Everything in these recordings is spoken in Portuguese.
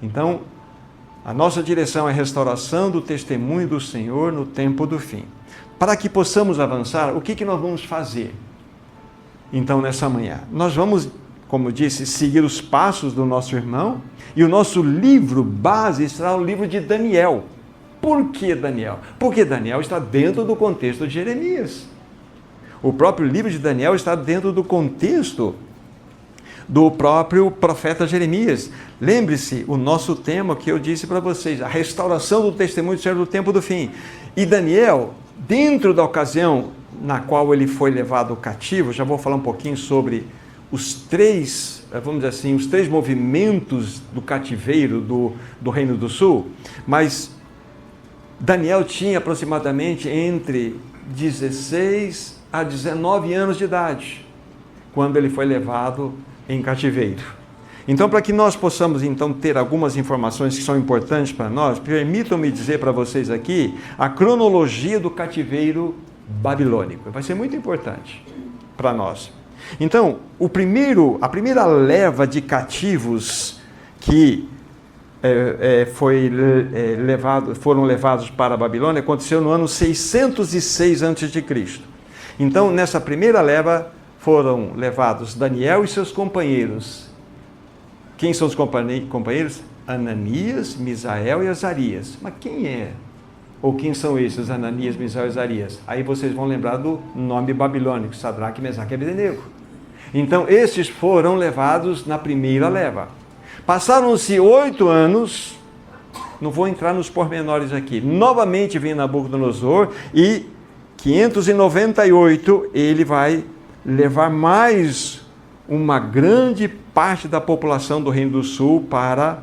Então, a nossa direção é a restauração do testemunho do Senhor no tempo do fim. Para que possamos avançar, o que nós vamos fazer? Então, nessa manhã, nós vamos, como eu disse, seguir os passos do nosso irmão, e o nosso livro base será o livro de Daniel. Por que Daniel? Porque Daniel está dentro do contexto de Jeremias. O próprio livro de Daniel está dentro do contexto do próprio profeta Jeremias. Lembre-se, o nosso tema que eu disse para vocês, a restauração do testemunho do Senhor no tempo do fim. E Daniel, dentro da ocasião na qual ele foi levado cativo, já vou falar um pouquinho sobre os três, vamos dizer assim, os três movimentos do cativeiro do Reino do Sul, mas Daniel tinha aproximadamente entre 16 a 19 anos de idade, quando ele foi levado em cativeiro. Então, para que nós possamos então ter algumas informações que são importantes para nós, permitam-me dizer para vocês aqui a cronologia do cativeiro babilônico. Vai ser muito importante para nós. Então, a primeira leva de cativos que foram levados para a Babilônia aconteceu no ano 606 a.C. Então, nessa primeira leva foram levados Daniel e seus companheiros. Quem são os companheiros? Ananias, Misael e Azarias. Mas quem é? Ou quem são esses, Ananias, Misael e Azarias? Aí vocês vão lembrar do nome babilônico, Sadraque, Mesaque e Abednego. Então, esses foram levados na primeira leva. Passaram-se 8 anos, não vou entrar nos pormenores aqui, novamente vem Nabucodonosor e 598 ele vai levar mais uma grande parte da população do Reino do Sul para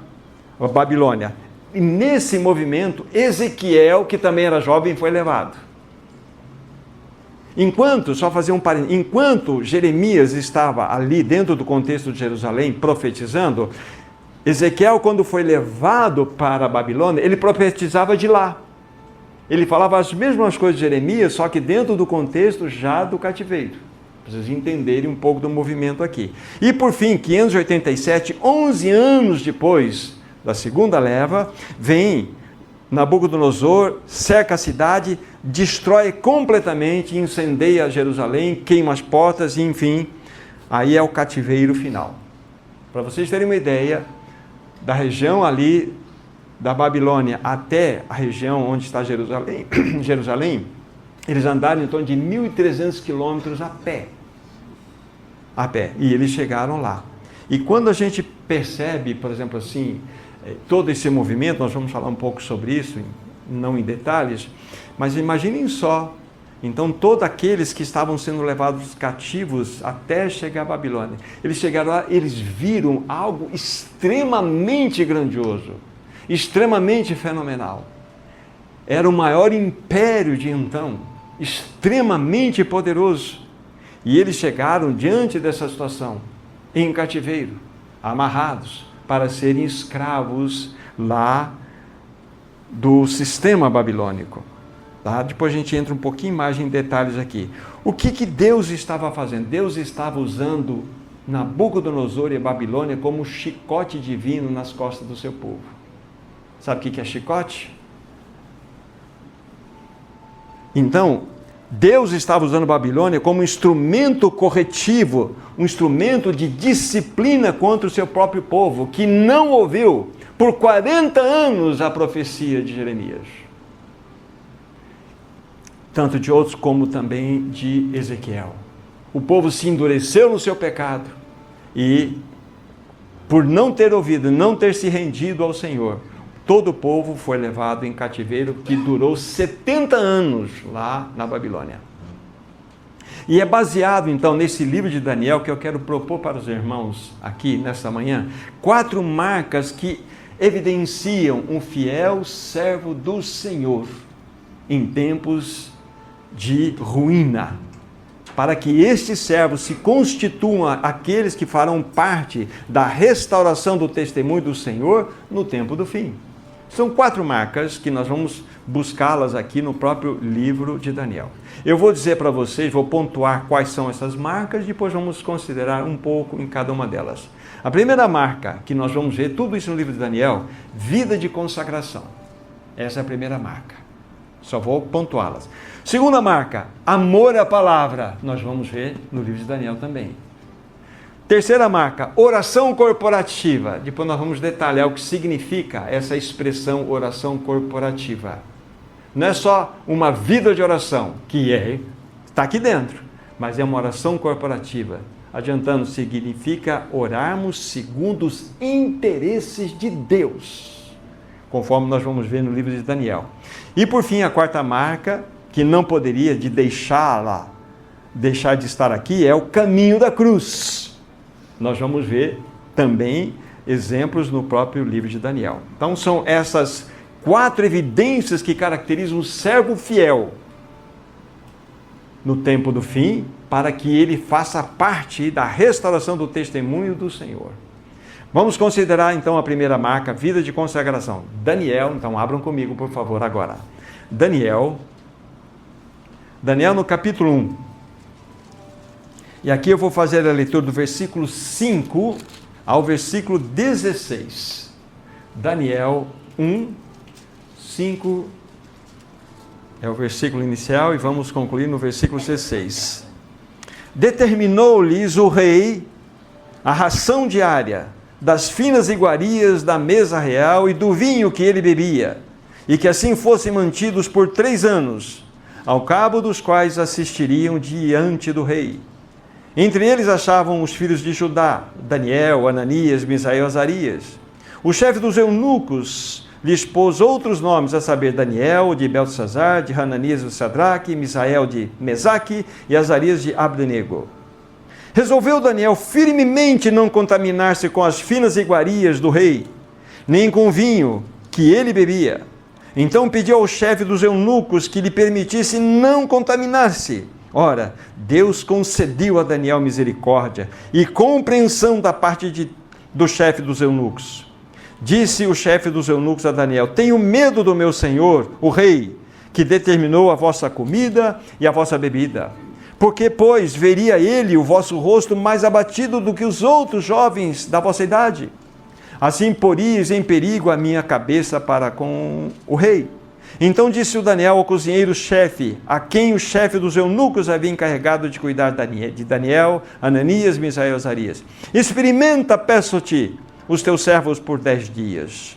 a Babilônia. E nesse movimento, Ezequiel, que também era jovem, foi levado. Enquanto Jeremias estava ali dentro do contexto de Jerusalém profetizando, Ezequiel, quando foi levado para a Babilônia, ele profetizava de lá. Ele falava as mesmas coisas de Jeremias, só que dentro do contexto já do cativeiro. Para vocês entenderem um pouco do movimento aqui. E por fim, 587, 11 anos depois da segunda leva, vem Nabucodonosor, cerca a cidade, destrói completamente, incendeia Jerusalém, queima as portas e enfim, aí é o cativeiro final. Para vocês terem uma ideia, da região ali da Babilônia até a região onde está Jerusalém, eles andaram em torno de 1.300 quilômetros a pé, e eles chegaram lá. E quando a gente percebe, por exemplo assim, todo esse movimento, nós vamos falar um pouco sobre isso, não em detalhes, mas imaginem só, então todos aqueles que estavam sendo levados cativos até chegar à Babilônia, eles chegaram lá, eles viram algo extremamente grandioso, extremamente fenomenal. Era o maior império de então, extremamente poderoso. E eles chegaram diante dessa situação, em cativeiro, amarrados, para serem escravos lá do sistema babilônico. Tá? Depois a gente entra um pouquinho mais em detalhes aqui. O que Deus estava fazendo? Deus estava usando Nabucodonosor e a Babilônia como um chicote divino nas costas do seu povo. Sabe o que é chicote? Então, Deus estava usando a Babilônia como um instrumento corretivo, um instrumento de disciplina contra o seu próprio povo, que não ouviu por 40 anos a profecia de Jeremias. Tanto de outros como também de Ezequiel. O povo se endureceu no seu pecado e, por não ter ouvido, não ter se rendido ao Senhor, todo o povo foi levado em cativeiro, que durou 70 anos lá na Babilônia. E é baseado, então, nesse livro de Daniel, que eu quero propor para os irmãos aqui, nesta manhã, 4 marcas que evidenciam um fiel servo do Senhor em tempos de ruína, para que estes servos se constituam aqueles que farão parte da restauração do testemunho do Senhor no tempo do fim. São 4 marcas que nós vamos buscá-las aqui no próprio livro de Daniel. Eu vou dizer para vocês, vou pontuar quais são essas marcas, depois vamos considerar um pouco em cada uma delas. A primeira marca que nós vamos ver, tudo isso no livro de Daniel, vida de consagração. Essa é a primeira marca. Só vou pontuá-las. Segunda marca, amor à palavra. Nós vamos ver no livro de Daniel também. Terceira marca, oração corporativa. Depois nós vamos detalhar o que significa essa expressão oração corporativa. Não é só uma vida de oração, que está aqui dentro, mas é uma oração corporativa. Adiantando, significa orarmos segundo os interesses de Deus, conforme nós vamos ver no livro de Daniel. E por fim, a quarta marca, que não poderia deixar de estar aqui, é o caminho da cruz. Nós vamos ver também exemplos no próprio livro de Daniel. Então são essas 4 evidências que caracterizam o servo fiel no tempo do fim, para que ele faça parte da restauração do testemunho do Senhor. Vamos considerar então a primeira marca, vida de consagração. Daniel, então abram comigo por favor agora. Daniel no capítulo 1. E aqui eu vou fazer a leitura do versículo 5 ao versículo 16. Daniel 1, 5 é o versículo inicial e vamos concluir no versículo 16. Determinou-lhes o rei a ração diária das finas iguarias da mesa real e do vinho que ele bebia, e que assim fossem mantidos por 3 anos, ao cabo dos quais assistiriam diante do rei. Entre eles achavam os filhos de Judá, Daniel, Ananias, Misael e Azarias. O chefe dos eunucos lhes pôs outros nomes, a saber, Daniel de Beltesazar, de Hananias de Sadraque, Misael de Mesaque e Azarias de Abdenego. Resolveu Daniel firmemente não contaminar-se com as finas iguarias do rei, nem com o vinho que ele bebia. Então pediu ao chefe dos eunucos que lhe permitisse não contaminar-se. Ora, Deus concedeu a Daniel misericórdia e compreensão da parte do chefe dos eunucos. Disse o chefe dos eunucos a Daniel: tenho medo do meu senhor, o rei, que determinou a vossa comida e a vossa bebida. Porque, pois, veria ele o vosso rosto mais abatido do que os outros jovens da vossa idade. Assim poríeis em perigo a minha cabeça para com o rei. Então disse o Daniel ao cozinheiro-chefe, a quem o chefe dos eunucos havia encarregado de cuidar de Daniel, Ananias, Misael e Azarias: experimenta, peço-te, os teus servos por 10 dias.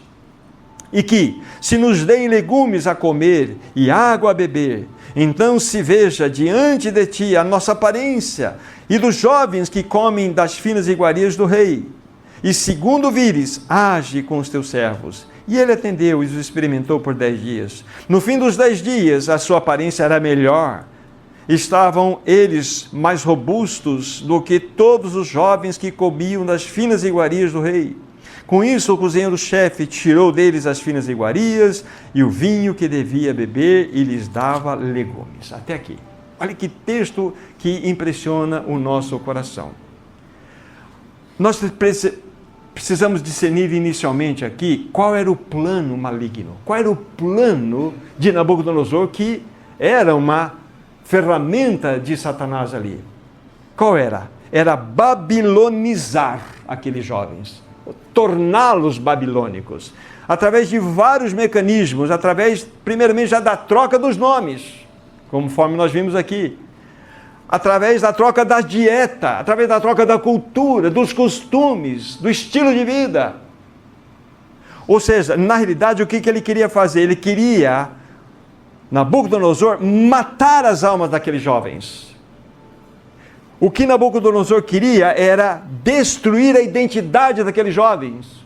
E que, se nos deem legumes a comer e água a beber, então se veja diante de ti a nossa aparência e dos jovens que comem das finas iguarias do rei. E segundo vires, age com os teus servos. E ele atendeu e os experimentou por 10 dias. No fim dos 10 dias, a sua aparência era melhor. Estavam eles mais robustos do que todos os jovens que comiam das finas iguarias do rei. Com isso, o cozinheiro-chefe tirou deles as finas iguarias e o vinho que devia beber e lhes dava legumes. Até aqui. Olha que texto que impressiona o nosso coração. Nós precisamos discernir inicialmente aqui qual era o plano maligno, qual era o plano de Nabucodonosor, que era uma ferramenta de Satanás ali. Qual era? Era babilonizar aqueles jovens, torná-los babilônicos, através de vários mecanismos, através, primeiramente, já da troca dos nomes, conforme nós vimos aqui, através da troca da dieta, através da troca da cultura, dos costumes, do estilo de vida. Ou seja, na realidade, o que ele queria fazer? Ele queria, Nabucodonosor, matar as almas daqueles jovens. O que Nabucodonosor queria era destruir a identidade daqueles jovens,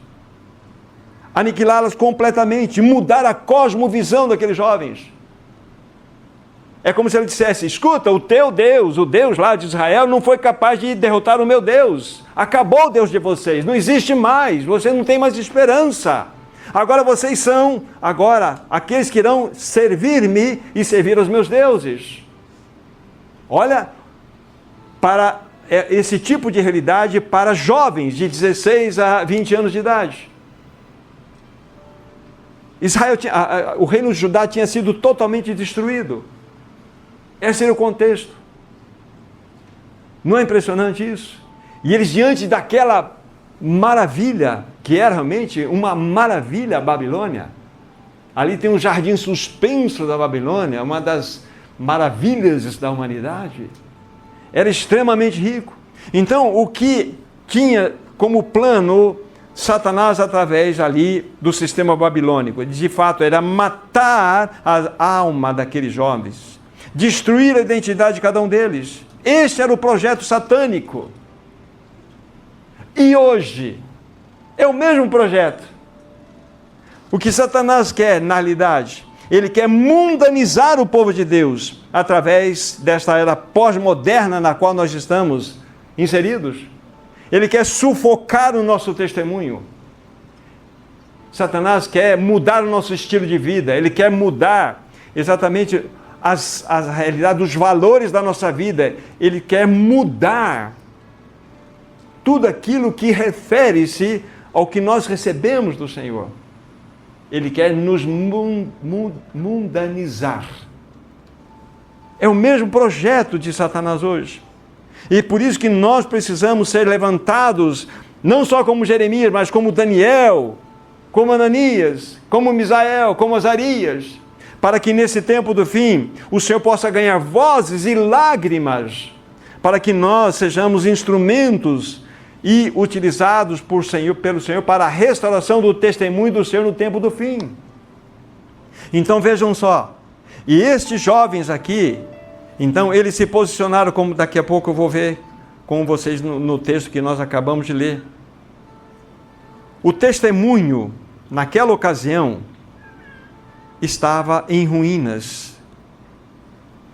aniquilá-las completamente, mudar a cosmovisão daqueles jovens. É como se ele dissesse: escuta, o teu Deus, o Deus lá de Israel, não foi capaz de derrotar o meu Deus. Acabou o Deus de vocês, não existe mais, vocês não têm mais esperança. Agora vocês são, aqueles que irão servir-me e servir aos meus deuses. Olha, para esse tipo de realidade para jovens de 16 a 20 anos de idade. O reino de Judá tinha sido totalmente destruído. Esse era o contexto. Não é impressionante isso? E eles, diante daquela maravilha, que era realmente uma maravilha a Babilônia. Ali tem um jardim suspenso da Babilônia, uma das maravilhas da humanidade. Era extremamente rico. Então, o que tinha como plano Satanás através ali do sistema babilônico, de fato, era matar a alma daqueles jovens, destruir a identidade de cada um deles. Este era o projeto satânico. E hoje é o mesmo projeto. O que Satanás quer, na realidade, ele quer mundanizar o povo de Deus através desta era pós-moderna na qual nós estamos inseridos. Ele quer sufocar o nosso testemunho. Satanás quer mudar o nosso estilo de vida. Ele quer mudar exatamente a realidade dos valores da nossa vida. Ele quer mudar tudo aquilo que refere-se ao que nós recebemos do Senhor. Ele quer nos mundanizar. É o mesmo projeto de Satanás hoje. E por isso que nós precisamos ser levantados, não só como Jeremias, mas como Daniel, como Ananias, como Misael, como Azarias, para que nesse tempo do fim, o Senhor possa ganhar vozes e lágrimas, para que nós sejamos instrumentos e utilizados pelo Senhor para a restauração do testemunho do Senhor no tempo do fim. Então vejam só, e estes jovens aqui, então eles se posicionaram, como daqui a pouco eu vou ver com vocês no texto que nós acabamos de ler. O testemunho, naquela ocasião, estava em ruínas.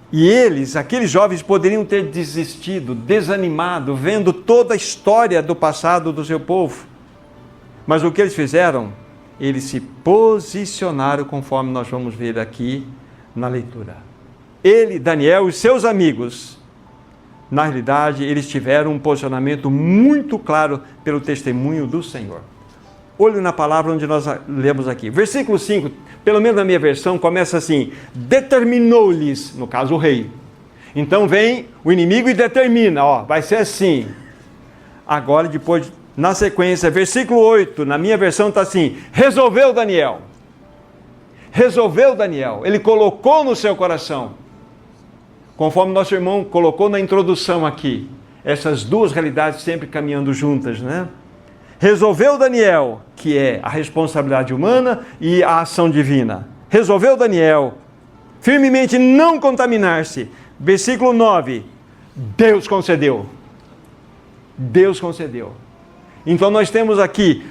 E eles, aqueles jovens, poderiam ter desistido, desanimado, vendo toda a história do passado do seu povo. Mas o que eles fizeram? Eles se posicionaram, conforme nós vamos ver aqui na leitura. Ele, Daniel e seus amigos, na realidade, eles tiveram um posicionamento muito claro pelo testemunho do Senhor. Olhe na palavra onde nós lemos aqui. Versículo 5, pelo menos na minha versão, começa assim: determinou-lhes, no caso o rei. Então vem o inimigo e determina, vai ser assim. Agora, depois, na sequência, versículo 8, na minha versão está assim: resolveu Daniel. Resolveu Daniel, ele colocou no seu coração, conforme nosso irmão colocou na introdução aqui, essas duas realidades sempre caminhando juntas, né? Resolveu Daniel, que é a responsabilidade humana e a ação divina. Resolveu Daniel firmemente não contaminar-se. Versículo 9, Deus concedeu. Deus concedeu. Então nós temos aqui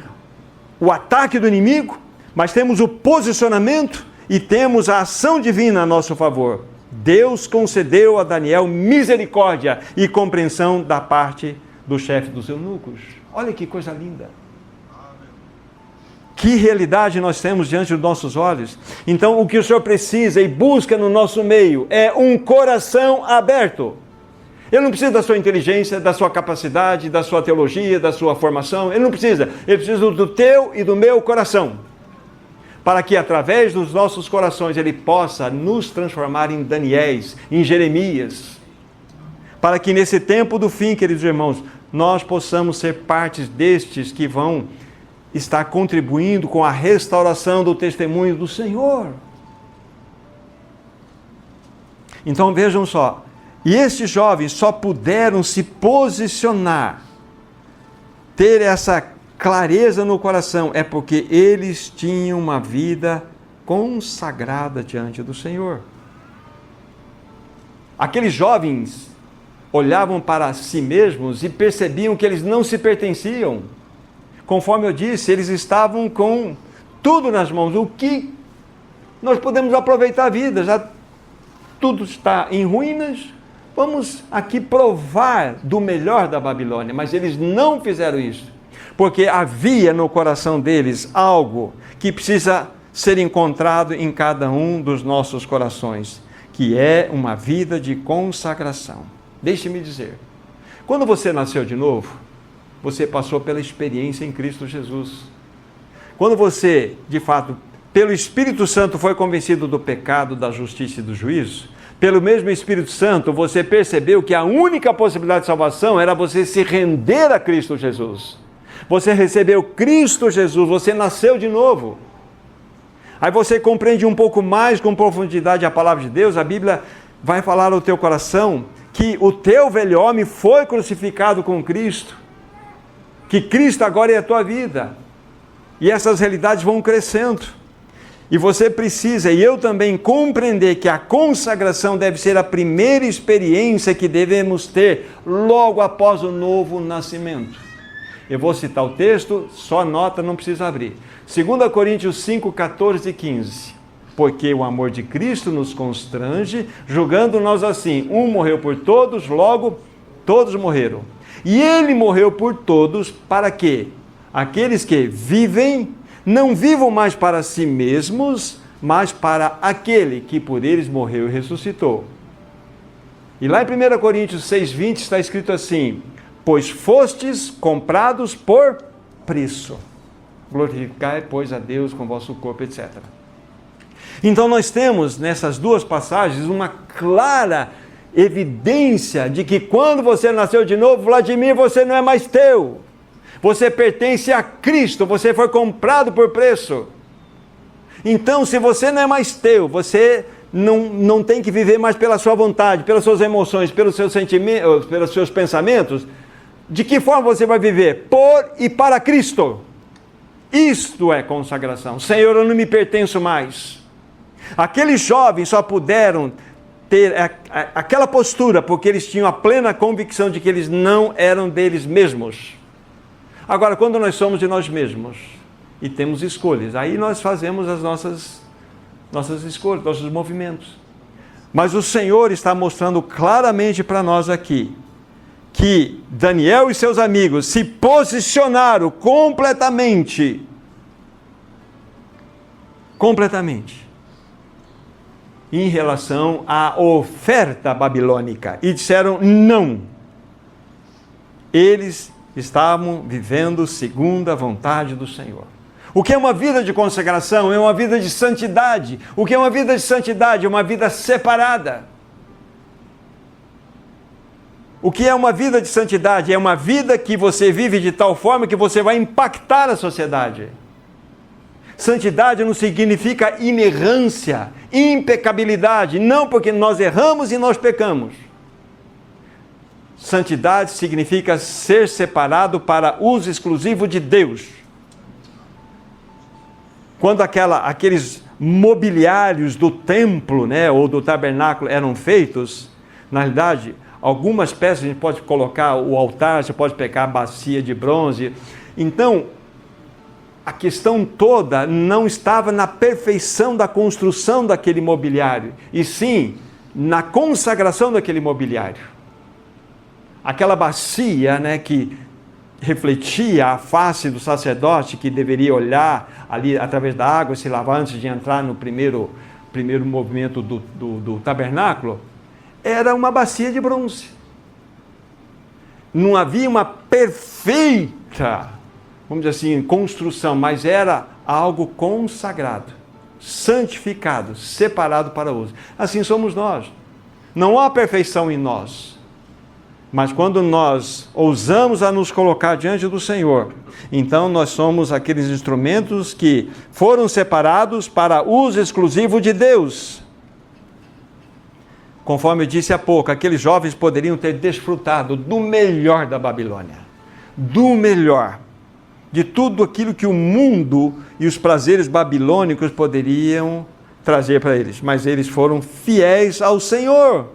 o ataque do inimigo, mas temos o posicionamento e temos a ação divina a nosso favor. Deus concedeu a Daniel misericórdia e compreensão da parte do chefe dos eunucos. Olha que coisa linda. Que realidade nós temos diante dos nossos olhos. Então, o que o Senhor precisa e busca no nosso meio é um coração aberto. Ele não precisa da sua inteligência, da sua capacidade, da sua teologia, da sua formação. Ele não precisa. Ele precisa do teu e do meu coração. Para que através dos nossos corações Ele possa nos transformar em Daniéis, em Jeremias. Para que nesse tempo do fim, queridos irmãos, nós possamos ser partes destes que vão estar contribuindo com a restauração do testemunho do Senhor. Então vejam só, e estes jovens só puderam se posicionar, ter essa clareza no coração, é porque eles tinham uma vida consagrada diante do Senhor. Aqueles jovens olhavam para si mesmos e percebiam que eles não se pertenciam. Conforme eu disse, eles estavam com tudo nas mãos. O que nós podemos aproveitar a vida? Já tudo está em ruínas. Vamos aqui provar do melhor da Babilônia. Mas eles não fizeram isso, porque havia no coração deles algo que precisa ser encontrado em cada um dos nossos corações, que é uma vida de consagração. Deixe-me dizer, quando você nasceu de novo, você passou pela experiência em Cristo Jesus. Quando você, de fato, pelo Espírito Santo foi convencido do pecado, da justiça e do juízo, pelo mesmo Espírito Santo você percebeu que a única possibilidade de salvação era você se render a Cristo Jesus. Você recebeu Cristo Jesus, você nasceu de novo. Aí você compreende um pouco mais com profundidade a palavra de Deus. A Bíblia vai falar ao teu coração que o teu velho homem foi crucificado com Cristo, que Cristo agora é a tua vida, e essas realidades vão crescendo, e você precisa, e eu também, compreender que a consagração deve ser a primeira experiência que devemos ter logo após o novo nascimento. Eu vou citar o texto, só anota, não precisa abrir. 2 Coríntios 5, 14 e 15. Porque o amor de Cristo nos constrange, julgando nós assim: um morreu por todos, logo todos morreram. E ele morreu por todos, para que aqueles que vivem, não vivam mais para si mesmos, mas para aquele que por eles morreu e ressuscitou. E lá em 1 Coríntios 6, 20 está escrito assim: pois fostes comprados por preço. Glorificai, pois, a Deus com vosso corpo, etc. Então nós temos nessas duas passagens uma clara evidência de que quando você nasceu de novo, Vladimir, você não é mais teu. Você pertence a Cristo, você foi comprado por preço. Então, se você não é mais teu, você não tem que viver mais pela sua vontade, pelas suas emoções, pelos seus sentimentos, pelos seus pensamentos. De que forma você vai viver? Por e para Cristo. Isto é consagração. Senhor, eu não me pertenço mais. Aqueles jovens só puderam ter aquela postura porque eles tinham a plena convicção de que eles não eram deles mesmos. Agora, quando nós somos de nós mesmos e temos escolhas, aí nós fazemos as nossas escolhas, nossos movimentos. Mas o Senhor está mostrando claramente para nós aqui que Daniel e seus amigos se posicionaram completamente em relação à oferta babilônica e disseram não. Eles estavam vivendo segundo a vontade do Senhor. O que é uma vida de consagração? É uma vida de santidade. O que é uma vida de santidade? É uma vida separada. O que é uma vida de santidade? É uma vida que você vive de tal forma que você vai impactar a sociedade. Santidade não significa inerrância, impecabilidade, não, porque nós erramos e nós pecamos. Santidade significa ser separado para uso exclusivo de Deus. Quando aqueles mobiliários do templo, né, ou do tabernáculo eram feitos, na realidade, algumas peças a gente pode colocar o altar, você pode pegar a bacia de bronze. Então, a questão toda não estava na perfeição da construção daquele mobiliário, e sim na consagração daquele mobiliário. Aquela bacia, né, que refletia a face do sacerdote, que deveria olhar ali através da água, se lavar antes de entrar no primeiro movimento do tabernáculo, era uma bacia de bronze. Não havia uma perfeita, vamos dizer assim, construção, mas era algo consagrado, santificado, separado para uso. Assim somos nós. Não há perfeição em nós. Mas quando nós ousamos a nos colocar diante do Senhor, então nós somos aqueles instrumentos que foram separados para uso exclusivo de Deus. Conforme eu disse há pouco, aqueles jovens poderiam ter desfrutado do melhor da Babilônia, do melhor, de tudo aquilo que o mundo e os prazeres babilônicos poderiam trazer para eles. Mas eles foram fiéis ao Senhor.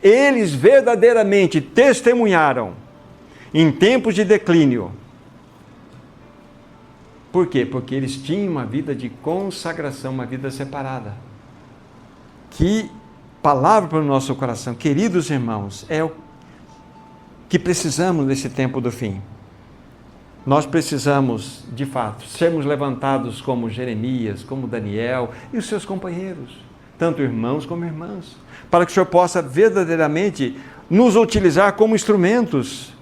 Eles verdadeiramente testemunharam em tempos de declínio. Por quê? Porque eles tinham uma vida de consagração, uma vida separada. Que palavra para o nosso coração, queridos irmãos, é o que precisamos nesse tempo do fim. Nós precisamos, de fato, sermos levantados como Jeremias, como Daniel e os seus companheiros, tanto irmãos como irmãs, para que o Senhor possa verdadeiramente nos utilizar como instrumentos,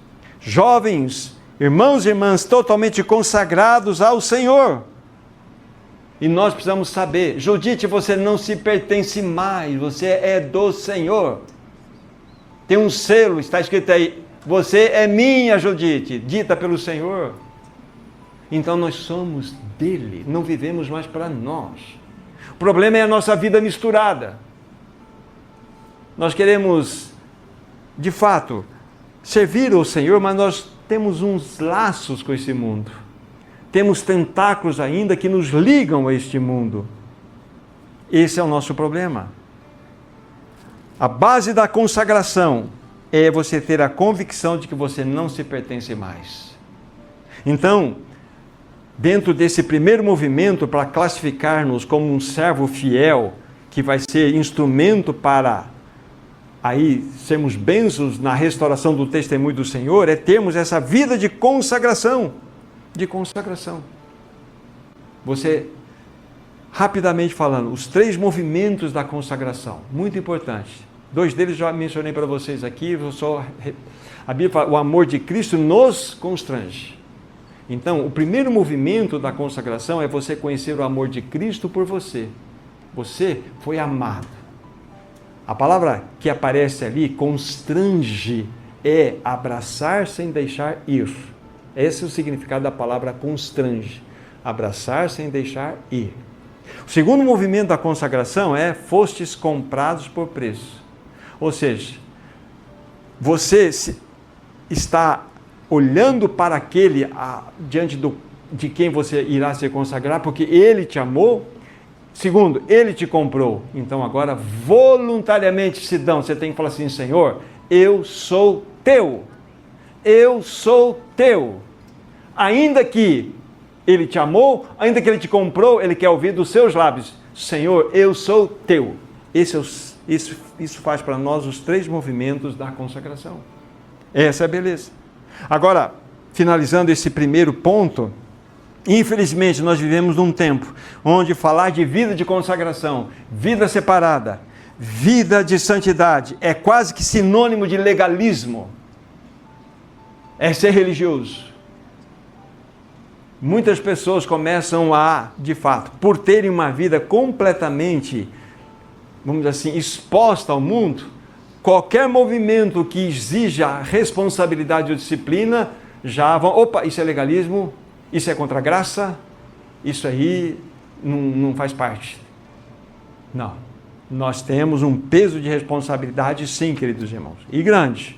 jovens, irmãos e irmãs totalmente consagrados ao Senhor. E nós precisamos saber, Judite, você não se pertence mais, você é do Senhor. Tem um selo, está escrito aí, Você é minha, Judite, dita pelo Senhor. Então nós somos dele, não vivemos mais para nós. O problema é a nossa vida misturada. Nós queremos, de fato, servir ao Senhor, mas nós temos uns laços com esse mundo. Temos tentáculos ainda que nos ligam a este mundo. Esse é o nosso problema. A base da consagração é você ter a convicção de que você não se pertence mais. Então, dentro desse primeiro movimento para classificar-nos como um servo fiel, que vai ser instrumento para aí sermos bênçãos na restauração do testemunho do Senhor, é termos essa vida de consagração. De consagração. Você, rapidamente falando, os 3 movimentos da consagração, muito importantes. 2 deles já mencionei para vocês aqui, a Bíblia fala, o amor de Cristo nos constrange. Então, o primeiro movimento da consagração é você conhecer o amor de Cristo por você. Você foi amado. A palavra que aparece ali, constrange, é abraçar sem deixar ir. Esse é o significado da palavra constrange. Abraçar sem deixar ir. O segundo movimento da consagração é fostes comprados por preço. Ou seja, você está olhando para aquele diante de quem você irá se consagrar, porque ele te amou. Segundo, ele te comprou. Então agora voluntariamente você tem que falar assim: Senhor, eu sou teu. Eu sou teu. Ainda que ele te amou, ainda que ele te comprou, ele quer ouvir dos seus lábios: Senhor, eu sou teu. Isso faz para nós os 3 movimentos da consagração. Essa é a beleza. Agora, finalizando esse primeiro ponto, infelizmente nós vivemos num tempo onde falar de vida de consagração, vida separada, vida de santidade, é quase que sinônimo de legalismo. É ser religioso. Muitas pessoas começam de fato, por terem uma vida completamente, vamos dizer assim, exposta ao mundo, qualquer movimento que exija responsabilidade ou disciplina, já vão, opa, isso é legalismo, isso é contra a graça, isso aí não faz parte. Não. Nós temos um peso de responsabilidade, sim, queridos irmãos, e grande.